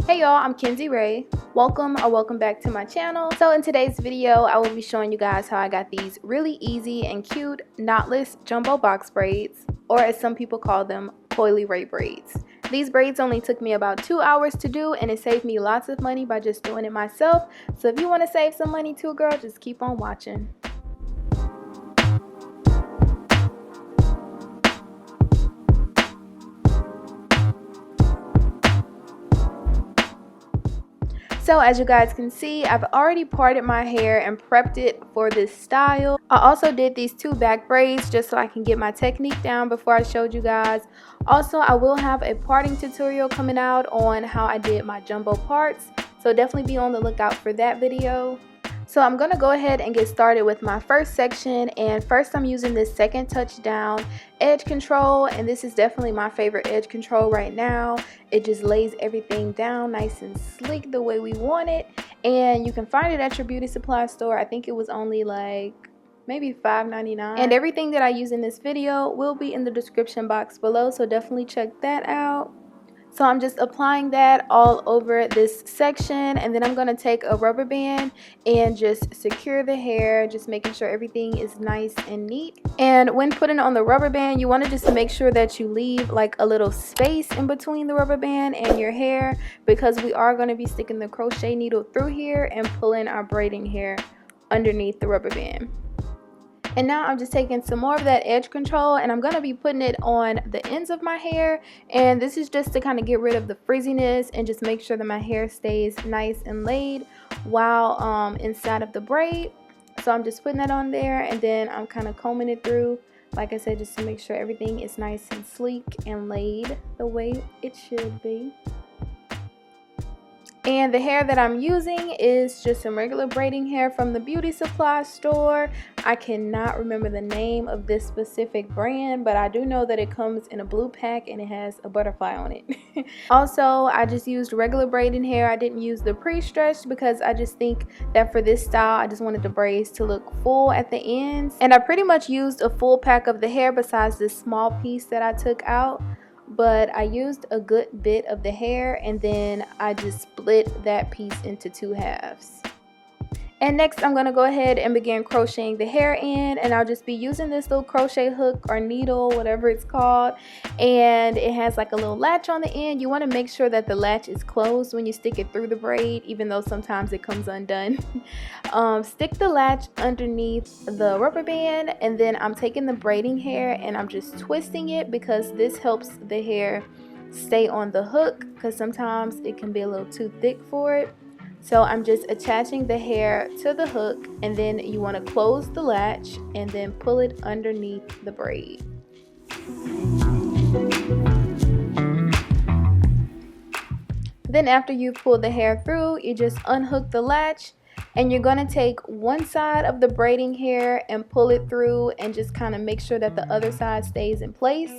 Hey y'all, I'm Kinzeyrae. Welcome back to my channel. So in today's video, I will be showing you guys how I got these really easy and cute knotless jumbo box braids, or as some people call them, Coi Leray braids. These braids only took me about 2 hours to do, and it saved me lots of money by just doing it myself. So if you want to save some money too, girl, just keep on watching. So as you guys can see, I've already parted my hair and prepped it for this style. I also did these 2 back braids just so I can get my technique down before I showed you guys. Also, I will have a parting tutorial coming out on how I did my jumbo parts, so definitely be on the lookout for that video. So I'm going to go ahead and get started with my first section, and first I'm using this second touch down edge control, and this is definitely my favorite edge control right now. It just lays everything down nice and sleek the way we want it, and you can find it at your beauty supply store. I think it was only like maybe $5.99, and everything that I use in this video will be in the description box below, so definitely check that out. So I'm just applying that all over this section, and then I'm going to take a rubber band and just secure the hair, just making sure everything is nice and neat. And when putting on the rubber band, you want to just make sure that you leave like a little space in between the rubber band and your hair, because we are going to be sticking the crochet needle through here and pulling our braiding hair underneath the rubber band. And now I'm just taking some more of that edge control, and I'm going to be putting it on the ends of my hair, and this is just to kind of get rid of the frizziness and just make sure that my hair stays nice and laid while inside of the braid. So I'm just putting that on there, and then I'm kind of combing it through, like I said, just to make sure everything is nice and sleek and laid the way it should be. And the hair that I'm using is just some regular braiding hair from the beauty supply store. I cannot remember the name of this specific brand, but I do know that it comes in a blue pack and it has a butterfly on it. Also, I just used regular braiding hair. I didn't use the pre-stretched because I just think that for this style, I just wanted the braids to look full at the ends. And I pretty much used a full pack of the hair besides this small piece that I took out. But I used a good bit of the hair, and then I just split that piece into 2 halves. And next I'm going to go ahead and begin crocheting the hair in, and I'll just be using this little crochet hook or needle, whatever it's called, and it has like a little latch on the end. You want to make sure that the latch is closed when you stick it through the braid, even though sometimes it comes undone. Stick the latch underneath the rubber band, and then I'm taking the braiding hair and I'm just twisting it, because this helps the hair stay on the hook, because sometimes it can be a little too thick for it. So I'm just attaching the hair to the hook, and then you want to close the latch and then pull it underneath the braid. Then after you pull the hair through, you just unhook the latch, and you're going to take one side of the braiding hair and pull it through and just kind of make sure that the other side stays in place.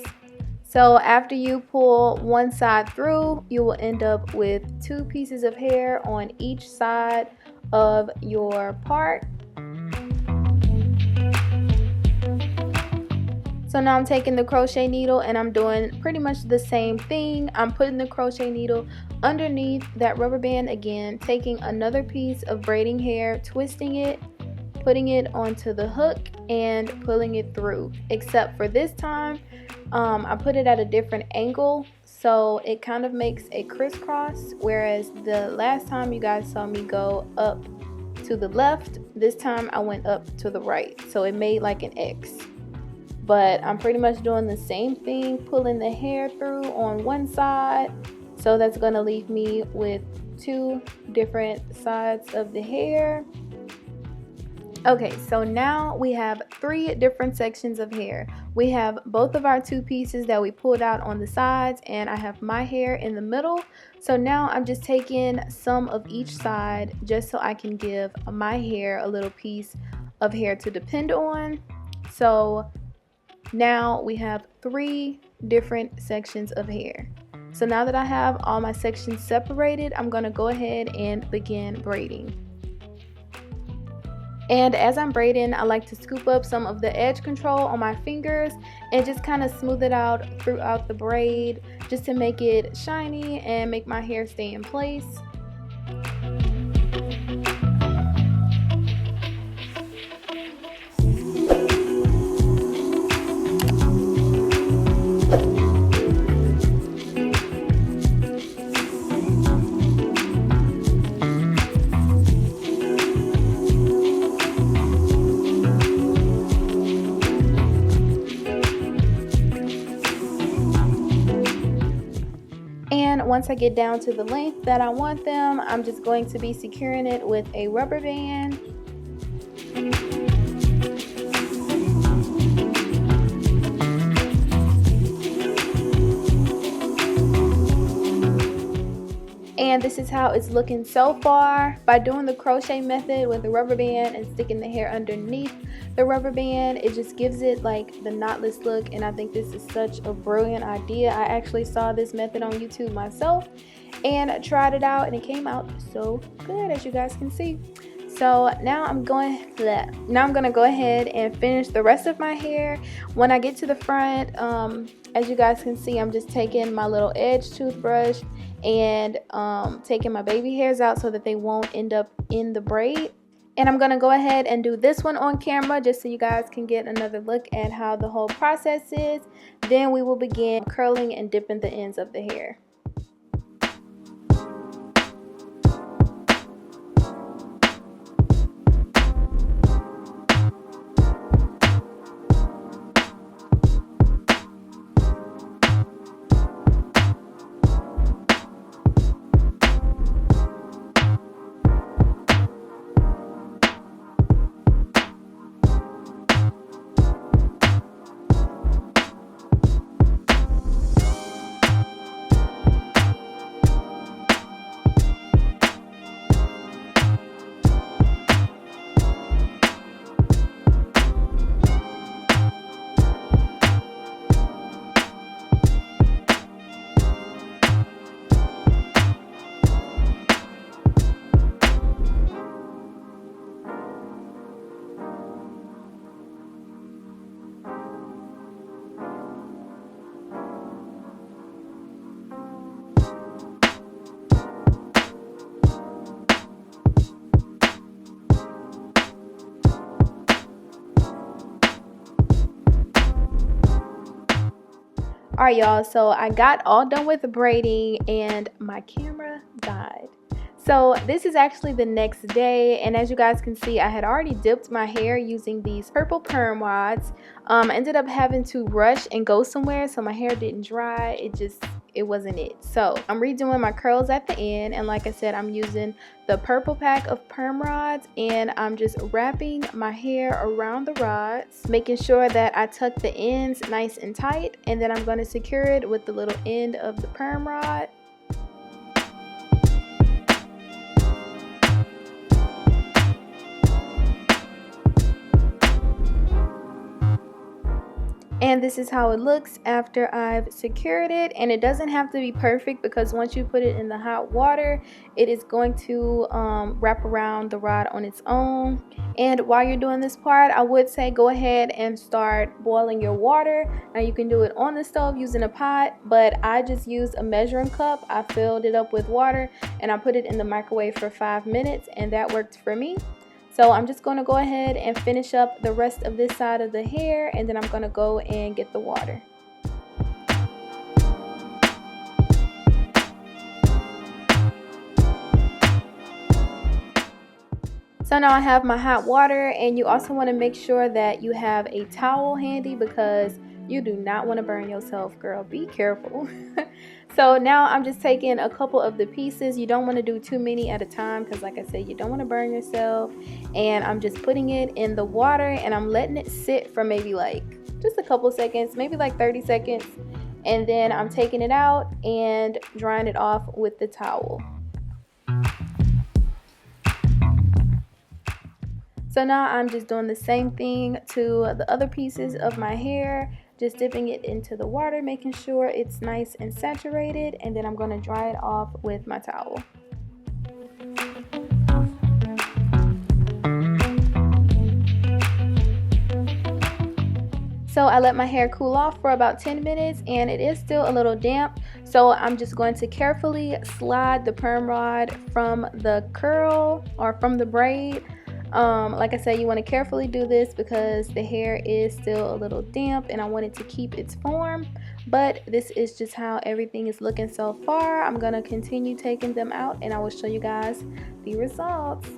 So after you pull one side through, you will end up with 2 pieces of hair on each side of your part. So now I'm taking the crochet needle and I'm doing pretty much the same thing. I'm putting the crochet needle underneath that rubber band again, taking another piece of braiding hair, twisting it, putting it onto the hook and pulling it through. Except for this time, I put it at a different angle, so it kind of makes a crisscross, whereas the last time you guys saw me go up to the left, this time I went up to the right, so it made like an X. But I'm pretty much doing the same thing, pulling the hair through on one side, so that's going to leave me with 2 different sides of the hair. Okay, so now we have 3 different sections of hair. We have both of our 2 pieces that we pulled out on the sides, and I have my hair in the middle. So now I'm just taking some of each side just so I can give my hair a little piece of hair to depend on. So now we have 3 different sections of hair. So now that I have all my sections separated, I'm going to go ahead and begin braiding. And as I'm braiding, I like to scoop up some of the edge control on my fingers and just kind of smooth it out throughout the braid just to make it shiny and make my hair stay in place. And once I get down to the length that I want them, I'm just going to be securing it with a rubber band. And this is how it's looking so far. By doing the crochet method with the rubber band and sticking the hair underneath the rubber band, it just gives it like the knotless look, and I think this is such a brilliant idea. I actually saw this method on YouTube myself and tried it out, and it came out so good, as you guys can see. So now I'm gonna go ahead and finish the rest of my hair. When I get to the front, as you guys can see, I'm just taking my little edge toothbrush and taking my baby hairs out so that they won't end up in the braid. And I'm gonna go ahead and do this one on camera just so you guys can get another look at how the whole process is. Then we will begin curling and dipping the ends of the hair. Alright y'all, so I got all done with the braiding and my camera died. So this is actually the next day, and as you guys can see, I had already dipped my hair using these purple perm rods. I ended up having to rush and go somewhere, so my hair didn't dry. It wasn't it. So I'm redoing my curls at the end, and like I said, I'm using the purple pack of perm rods, and I'm just wrapping my hair around the rods, making sure that I tuck the ends nice and tight, and then I'm going to secure it with the little end of the perm rod. And this is how it looks after I've secured it, and it doesn't have to be perfect because once you put it in the hot water, it is going to wrap around the rod on its own. And while you're doing this part, I would say go ahead and start boiling your water. Now you can do it on the stove using a pot, but I just used a measuring cup. I filled it up with water and I put it in the microwave for 5 minutes, and that worked for me. So I'm just going to go ahead and finish up the rest of this side of the hair, and then I'm going to go and get the water. So now I have my hot water, and you also want to make sure that you have a towel handy because you do not want to burn yourself, girl. Be careful. So now I'm just taking a couple of the pieces. You don't want to do too many at a time because like I said, you don't want to burn yourself. And I'm just putting it in the water and I'm letting it sit for maybe like just a couple seconds, maybe like 30 seconds. And then I'm taking it out and drying it off with the towel. So now I'm just doing the same thing to the other pieces of my hair. Just dipping it into the water, making sure it's nice and saturated, and then I'm going to dry it off with my towel. So I let my hair cool off for about 10 minutes and it is still a little damp. So I'm just going to carefully slide the perm rod from the curl or from the braid. Like I said, you want to carefully do this because the hair is still a little damp and I want it to keep its form. But this is just how everything is looking so far. I'm going to continue taking them out and I will show you guys the results.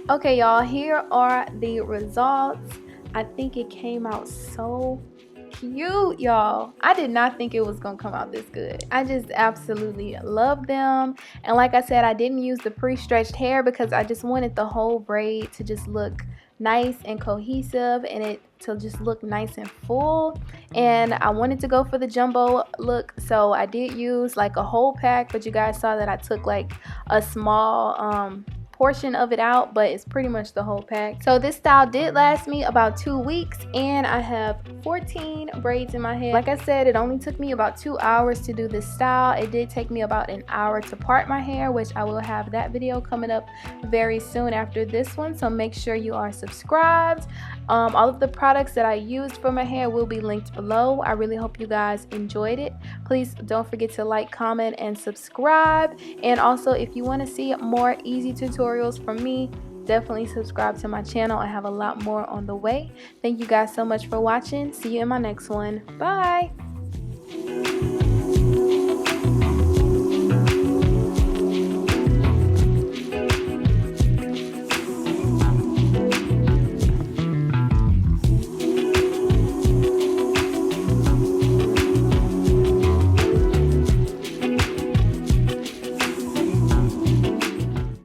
Okay, y'all, here are the results. I think it came out so cute, y'all. I did not think it was gonna come out this good. I just absolutely love them. And like I said, I didn't use the pre-stretched hair because I just wanted the whole braid to just look nice and cohesive and it to just look nice and full. And I wanted to go for the jumbo look, so I did use like a whole pack, but you guys saw that I took like a small portion of it out, but it's pretty much the whole pack. So this style did last me about 2 weeks and I have 14 braids in my head. Like I said, it only took me about 2 hours to do this style. It did take me about an hour to part my hair, which I will have that video coming up very soon after this one, so make sure you are subscribed. All of the products that I used for my hair will be linked below. I really hope you guys enjoyed it. Please don't forget to like, comment, and subscribe. And also, if you want to see more easy tutorials from me, definitely subscribe to my channel. I have a lot more on the way. Thank you guys so much for watching. See you in my next one. Bye.